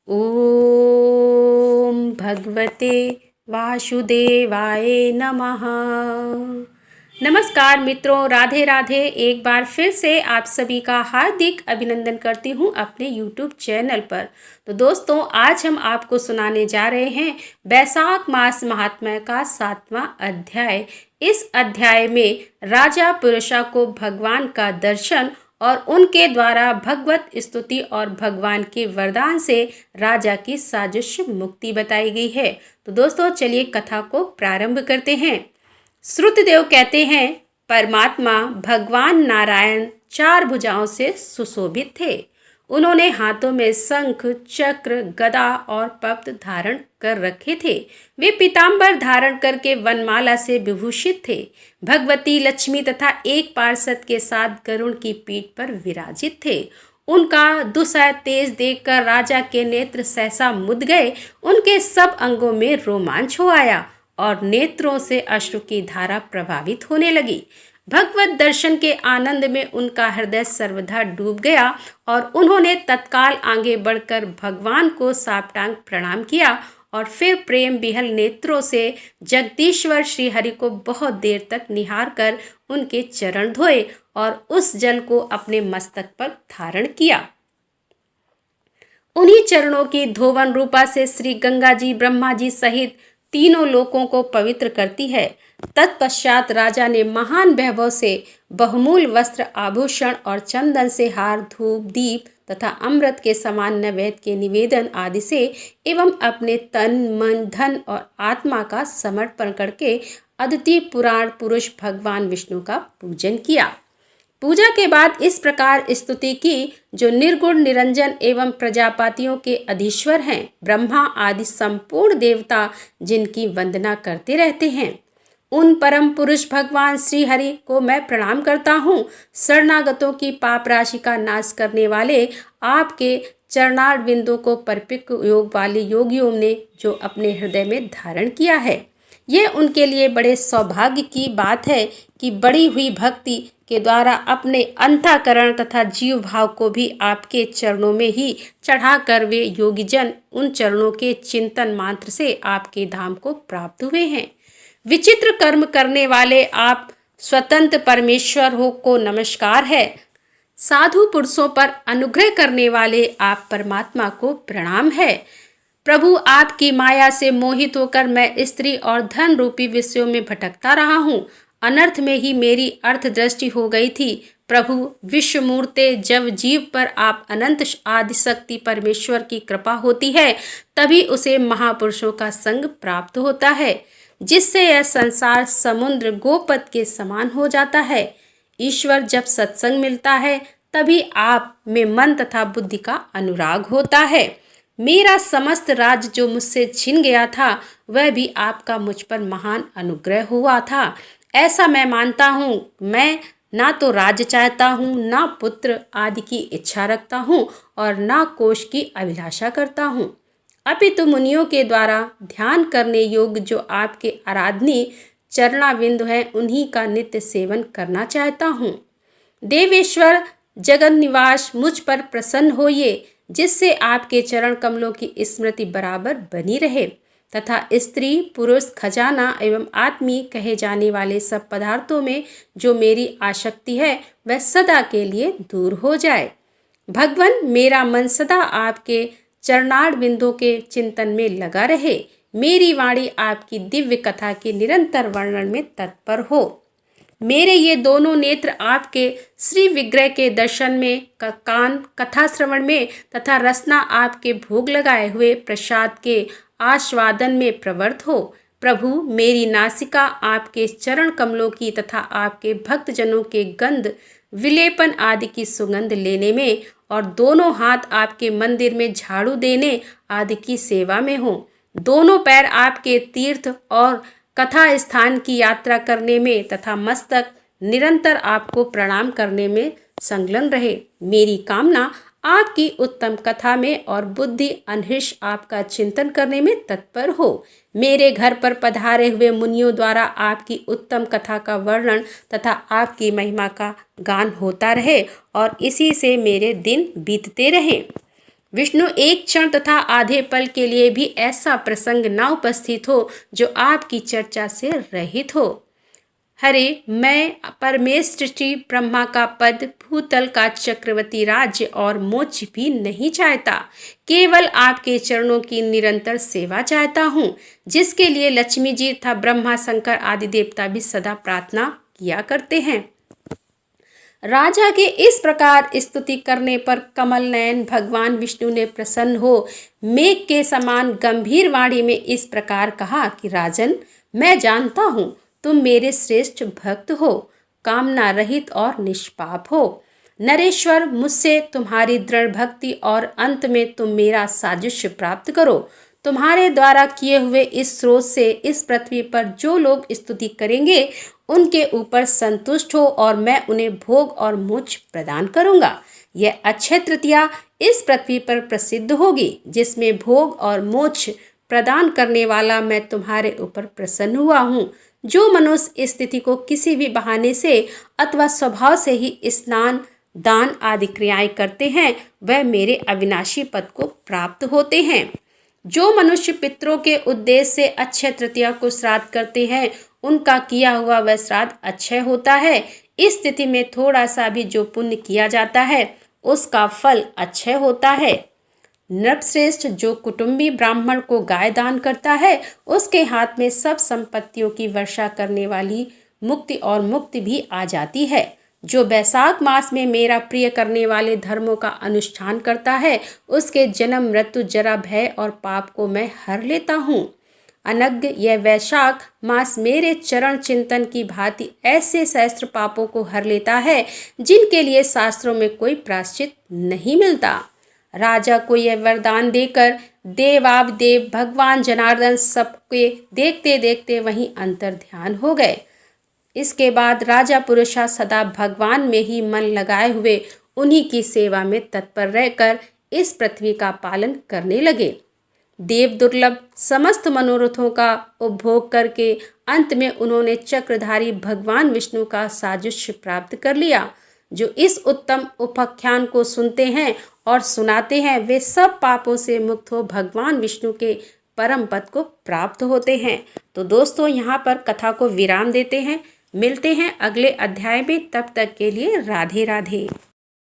ओम भगवते वासुदेवाय नमः। नमस्कार मित्रों, राधे राधे। एक बार फिर से आप सभी का हार्दिक अभिनंदन करती हूँ अपने YouTube चैनल पर। तो दोस्तों, आज हम आपको सुनाने जा रहे हैं बैसाख मास महात्म्य का 7वां अध्याय। इस अध्याय में राजा पुरुषा को भगवान का दर्शन और उनके द्वारा भगवत स्तुति और भगवान के वरदान से राजा की साजिश मुक्ति बताई गई है। तो दोस्तों, चलिए कथा को प्रारंभ करते हैं। श्रुतदेव कहते हैं, परमात्मा भगवान नारायण 4 भुजाओं से सुशोभित थे। उन्होंने हाथों में शंख, चक्र, गदा और पद्म धारण कर रखे थे। वे पीताम्बर धारण करके वनमाला से विभूषित थे। भगवती लक्ष्मी तथा एक पार्षद के साथ गरुड़ की पीठ पर विराजित थे। उनका दुसह तेज देखकर राजा के नेत्र सहसा मुद गए। उनके सब अंगों में रोमांच हो आया और नेत्रों से अश्रु की धारा प्रभावित होने लगी। भगवत दर्शन के आनंद में उनका हृदय सर्वथा डूब गया और उन्होंने तत्काल आगे बढ़कर भगवान को साष्टांग प्रणाम किया और फिर प्रेम विहल नेत्रों से जगदीश्वर श्री हरि को बहुत देर तक निहार कर उनके चरण धोए और उस जल को अपने मस्तक पर धारण किया। उन्हीं चरणों की धोवन रूपा से श्री गंगा जी ब्रह्मा जी सहित तीनों लोकों को पवित्र करती है। तत्पश्चात राजा ने महान वैभव से बहुमूल्य वस्त्र, आभूषण और चंदन से हार, धूप, दीप तथा अमृत के समान नैवेद्य के निवेदन आदि से एवं अपने तन, मन, धन और आत्मा का समर्पण करके अद्वितीय पुराण पुरुष भगवान विष्णु का पूजन किया। पूजा के बाद इस प्रकार स्तुति की, जो निर्गुण, निरंजन एवं प्रजापतियों के अधीश्वर हैं, ब्रह्मा आदि संपूर्ण देवता जिनकी वंदना करते रहते हैं, उन परम पुरुष भगवान श्री हरि को मैं प्रणाम करता हूँ। शरणागतों की पाप राशि का नाश करने वाले आपके चरणार बिंदु को परपिक योग वाले योगियों ने जो अपने हृदय में धारण किया है, ये उनके लिए बड़े सौभाग्य की बात है कि बढ़ी हुई भक्ति के द्वारा अपने अंतःकरण तथा जीव भाव को भी आपके चरणों में ही चढ़ाकर वे योगीजन उन चरणों के चिंतन मात्र से आपके धाम को प्राप्त हुए हैं। विचित्र कर्म करने वाले आप स्वतंत्र परमेश्वर हो को नमस्कार है। साधु पुरुषों पर अनुग्रह करने वाले आप परमात्मा को प्रणाम है। प्रभु, आपकी माया से मोहित होकर मैं स्त्री और धन रूपी विषयों में भटकता रहा हूँ। अनर्थ में ही मेरी अर्थ दृष्टि हो गई थी। प्रभु विश्वमूर्ते, जब जीव पर आप अनंत आदिशक्ति परमेश्वर की कृपा होती है, तभी उसे महापुरुषों का संग प्राप्त होता है, जिससे यह संसार समुद्र गोपद के समान हो जाता है। ईश्वर जब सत्संग मिलता है, तभी आप में मन तथा बुद्धि का अनुराग होता है। मेरा समस्त राज जो मुझसे छिन गया था, वह भी आपका मुझ पर महान अनुग्रह हुआ था, ऐसा मैं मानता हूँ। मैं ना तो राज्य चाहता हूँ, ना पुत्र आदि की इच्छा रखता हूँ और ना कोष की अभिलाषा करता हूँ, अपितु मुनियों के द्वारा ध्यान करने योग्य जो आपके आराधनीय चरणाविंद हैं, उन्हीं का नित्य सेवन करना चाहता हूँ। देवेश्वर जगत निवास, मुझ पर प्रसन्न होइए, जिससे आपके चरण कमलों की स्मृति बराबर बनी रहे तथा स्त्री, पुरुष, खजाना एवं आत्मीय कहे जाने वाले सब पदार्थों में जो मेरी आसक्ति है, वह सदा के लिए दूर हो जाए। भगवान, मेरा मन सदा आपके चरणार बिंदु के चिंतन में लगा रहे। मेरी वाणी आपकी दिव्य कथा के निरंतर वर्णन में तत्पर हो। मेरे ये दोनों नेत्र आपके श्री विग्रह के दर्शन में, कान कथा श्रवण में तथा रसना आपके भोग लगाए हुए प्रसाद के आस्वादन में प्रवृत्त हो। प्रभु, मेरी नासिका आपके चरण कमलों की तथा आपके भक्तजनों के गंध, विलेपन आदि की सुगंध लेने में और दोनों हाथ आपके मंदिर में झाड़ू देने आदि की सेवा में हो। दोनों पैर आपके तीर्थ और कथा स्थान की यात्रा करने में तथा मस्तक निरंतर आपको प्रणाम करने में संलग्न रहे। मेरी कामना आपकी उत्तम कथा में और बुद्धि अनहृष आपका चिंतन करने में तत्पर हो। मेरे घर पर पधारे हुए मुनियों द्वारा आपकी उत्तम कथा का वर्णन तथा आपकी महिमा का गान होता रहे और इसी से मेरे दिन बीतते रहें। विष्णु एक क्षण तथा आधे पल के लिए भी ऐसा प्रसंग न उपस्थित हो जो आपकी चर्चा से रहित हो। हरे, मैं परमेष्टि ब्रह्मा का पद, भूतल का चक्रवर्ती राज्य और मोक्ष भी नहीं चाहता, केवल आपके चरणों की निरंतर सेवा चाहता हूँ, जिसके लिए लक्ष्मी जी तथा ब्रह्मा शंकर आदि देवता भी सदा प्रार्थना किया करते हैं। राजा के इस प्रकार स्तुति करने पर कमल नयन भगवान विष्णु ने प्रसन्न हो मेघ के समान गंभीर वाणी में इस प्रकार कहा कि राजन, मैं जानता हूँ तुम मेरे श्रेष्ठ भक्त हो, कामना रहित और निष्पाप हो। नरेश्वर, मुझसे तुम्हारी दृढ़ भक्ति और अंत में तुम मेरा साजुष्य प्राप्त करो। तुम्हारे द्वारा किए हुए इस स्रोत से इस पृथ्वी पर जो लोग स्तुति करेंगे उनके ऊपर संतुष्ट हो और मैं उन्हें भोग और मोक्ष प्रदान करूंगा। यह अक्षय तृतीया इस पृथ्वी पर प्रसिद्ध होगी, जिसमें भोग और मोक्ष प्रदान करने वाला मैं तुम्हारे ऊपर प्रसन्न हुआ हूँ। जो मनुष्य इस स्थिति को किसी भी बहाने से अथवा स्वभाव से ही स्नान, दान आदि क्रियाएं करते हैं, वह मेरे अविनाशी पद को प्राप्त होते हैं। जो मनुष्य पितरों के उद्देश्य से अक्षय तृतीया को श्राद्ध करते हैं, उनका किया हुआ वह श्राद्ध अक्षय होता है। इस स्थिति में थोड़ा सा भी जो पुण्य किया जाता है, उसका फल अक्षय होता है। नृपश्रेष्ठ, जो कुटुंबी ब्राह्मण को गाय दान करता है, उसके हाथ में सब संपत्तियों की वर्षा करने वाली मुक्ति और मुक्ति भी आ जाती है। जो बैसाख मास में मेरा प्रिय करने वाले धर्मों का अनुष्ठान करता है, उसके जन्म, मृत्यु, जरा, भय और पाप को मैं हर लेता हूँ। अनज्ञ, यह वैशाख मास मेरे चरण चिंतन की भांति ऐसे सहस्त्र पापों को हर लेता है जिनके लिए शास्त्रों में कोई प्रायश्चित नहीं मिलता। राजा को यह वरदान देकर देवावदेव भगवान जनार्दन सबके देखते देखते वहीं अंतर ध्यान हो गए। इसके बाद राजा पुरुषा सदा भगवान में ही मन लगाए हुए उन्हीं की सेवा में तत्पर रहकर इस पृथ्वी का पालन करने लगे। देव दुर्लभ समस्त मनोरथों का उपभोग करके अंत में उन्होंने चक्रधारी भगवान विष्णु का साजुष्य प्राप्त कर लिया। जो इस उत्तम उपाख्यान को सुनते हैं और सुनाते हैं, वे सब पापों से मुक्त हो भगवान विष्णु के परम पद को प्राप्त होते हैं। तो दोस्तों, यहाँ पर कथा को विराम देते हैं। मिलते हैं अगले अध्याय में, तब तक के लिए राधे राधे।